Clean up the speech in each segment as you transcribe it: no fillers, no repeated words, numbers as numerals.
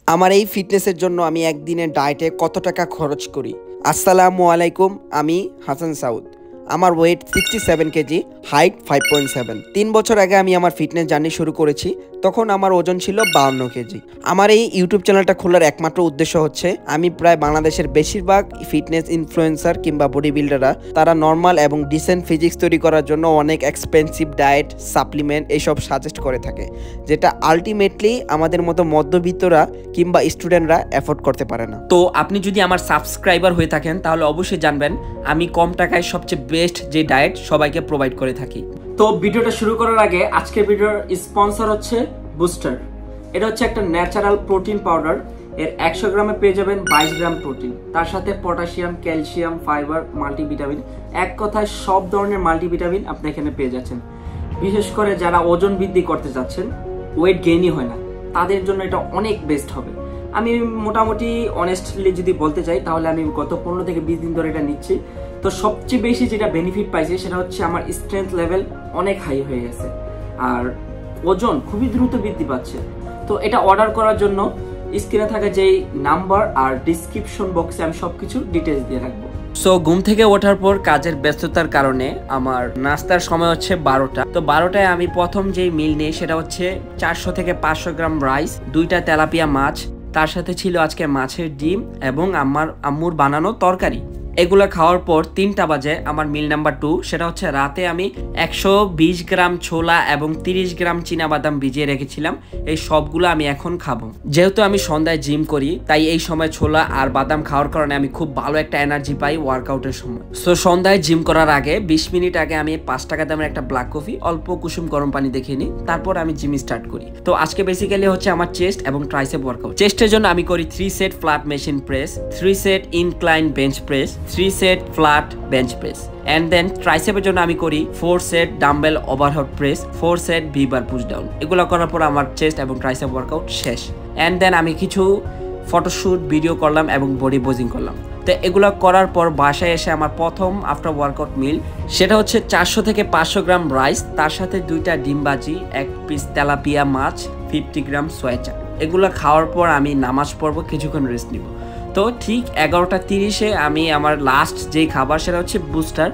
আমার এই ফিটনেসের জন্য আমি একদিনের ডায়েটে কত টাকা খরচ করি। আসসালামু আলাইকুম, আমি হাসান সাউদ। আমার ওয়েট 67 কেজি, হাইট 5.7। 3 বছর আগে আমি আমার ফিটনেস জার্নি শুরু করেছি। তখন আমার ওজন ছিল 52 কেজি। আমার এই ইউটিউব চ্যানেলটা খোলার একমাত্র উদ্দেশ্য হচ্ছে আমি প্রায় বাংলাদেশের বেশিরভাগ ফিটনেস ইনফ্লুয়েন্সার কিংবা বডি বিল্ডাররা তারা নর্মাল এবং ডিসেন্ট ফিজিক্স তৈরি করার জন্য অনেক এক্সপেন্সিভ ডায়েট, সাপ্লিমেন্ট এইসব সাজেস্ট করে থাকে, যেটা আলটিমেটলি আমাদের মতো মধ্যবিত্তরা কিংবা স্টুডেন্টরা অ্যাফোর্ড করতে পারে না। তো আপনি যদি আমার সাবস্ক্রাইবার হয়ে থাকেন তাহলে অবশ্যই জানবেন আমি কম টাকায় সবচেয়ে বেস্ট যে ডায়েট সবাইকে প্রোভাইড করে থাকি। তো ভিডিওটা শুরু করার আগে আজকের ভিডিওর স্পন্সর হচ্ছে বুস্টার। এটা হচ্ছে একটা ন্যাচারাল প্রোটিন পাউডার। এর 100 গ্রামে পেয়ে যাবেন 22 গ্রাম প্রোটিন, তার সাথে পটাশিয়াম, ক্যালসিয়াম, ফাইবার, মাল্টিভিটামিন, এক কথায় সব ধরনের মাল্টিভিটামিন আপনি এখানে পেয়ে যাচ্ছেন। বিশেষ করে যারা ওজন বৃদ্ধি করতে চাচ্ছেন, ওয়েট গেইনই হয় না, তাদের জন্য এটা অনেক বেস্ট হবে। আমি মোটামুটি অনেস্টলি যদি বলতে চাই তাহলে আমি গত 15 থেকে 20 দিন ধরে এটা নিচ্ছি। তো সবচেয়ে বেশি যেটা বেনিফিট পাইছি সেটা হচ্ছে আমার স্ট্রেংথ লেভেল অনেক হাই হয়ে গেছে আর ওজন খুবই দ্রুত বৃদ্ধি পাচ্ছে। তো এটা অর্ডার করার জন্য স্ক্রিনে থাকা যেই নাম্বার আর ডিসক্রিপশন বক্সে আমি সবকিছু ডিটেলস দিয়ে রাখবো। সো ঘুম থেকে ওঠার পর কাজের ব্যস্ততার কারণে আমার নাস্তার সময় হচ্ছে 12টা। তো 12টায় আমি প্রথম যেই মিল নিই সেটা হচ্ছে 400 থেকে 500 গ্রাম রাইস, 2টা তেলাপিয়া মাছ, তার সাথে ছিল আজকে মাছের ডিম এবং আমার আম্মুর বানানো তরকারি। এগুলো খাওয়ার পর 3টা বাজে আমার মিল নাম্বার 2, সেটা হচ্ছে রাতে আমি 120 গ্রাম ছোলা এবং 30 গ্রাম চীনাবাদাম ভিজিয়ে রেখেছিলাম। এই সবগুলো আমি এখন খাবো। যেহেতু আমি সন্ধ্যায় জিম করি তাই এই সময় ছোলা আর বাদাম খাওয়ার কারণে আমি খুব ভালো একটা এনার্জি পাই ওয়ার্কআউটের সময়। সো সন্ধ্যায় জিম করার আগে 20 মিনিট আগে আমি 5 টাকা দামের একটা ব্ল্যাক কফি, অল্প কুসুম গরম পানি দেখে নিই, তারপর আমি জিম স্টার্ট করি। তো আজকে বেসিক্যালি হচ্ছে আমার চেস্ট এবং ট্রাইসেপ ওয়ার্কআউট। চেস্টের জন্য আমি করি 3 set flat machine press, 3 set incline bench press, 3 set flat bench press, and then ট্রাইসেপের জন্য আমি করি 4 set dumbbell overhead press, 4 set V bar push down. এগুলো করার পর আমার চেস্ট এবং ট্রাইসেপ ওয়ার্কআউট শেষ। এন্ড দেন আমি কিছু ফটোশুট ভিডিও করলাম এবং বডি পোজিং করলাম। তো এগুলো করার পর বাসায় এসে আমার প্রথম আফটার ওয়ার্কআউট মিল সেটা হচ্ছে 400 থেকে 500 গ্রাম রাইস, তার সাথে 2টা ডিম ভাজি, 1 পিস তেলাপিয়া মাছ, 50 গ্রাম সয়া চাপ। এগুলো খাওয়ার পর আমি নামাজ পড়বো, কিছুক্ষণ রেস্ট নিব। তো ঠিক 11:30-এ আমি আমার লাস্ট যেই খাবার সেটা হচ্ছে বুস্টার।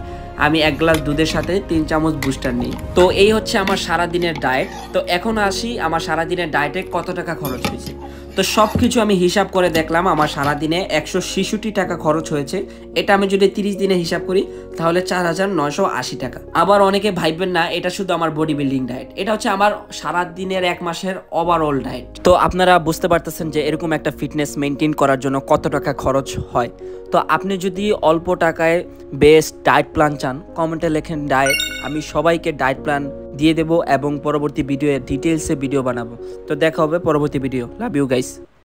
আমি 1 গ্লাস দুধের সাথে 3 চামচ বুস্টার নিই। তো এই হচ্ছে আমার সারাদিনের ডায়েট। তো এখন আসি আমার সারাদিনের ডায়েটে কত টাকা খরচ হয়েছে। তো সব কিছু আমি হিসাব করে দেখলাম আমার সারাদিনে 166 টাকা খরচ হয়েছে। এটা আমি যদি 30 দিনে হিসাব করি তাহলে 4980 টাকা। আবার অনেকে ভাববেন না এটা শুধু আমার বডি বিল্ডিং ডায়েট, এটা হচ্ছে আমার সারাদিনের 1 মাসের ওভারঅল ডায়েট। তো আপনারা বুঝতে পারতেছেন যে এরকম একটা ফিটনেস মেনটেন করার জন্য কত টাকা খরচ হয়। তো আপনি যদি অল্প টাকায় বেস্ট ডায়েট প্ল্যান চান কমেন্টে লেখেন ডায়েট, আমি সবাইকে ডায়েট প্ল্যান দিয়ে দেবো এবং পরবর্তী ভিডিও ডিটেলসে ভিডিও বানাবো। তো দেখা হবে পরবর্তী ভিডিও। Love you guys.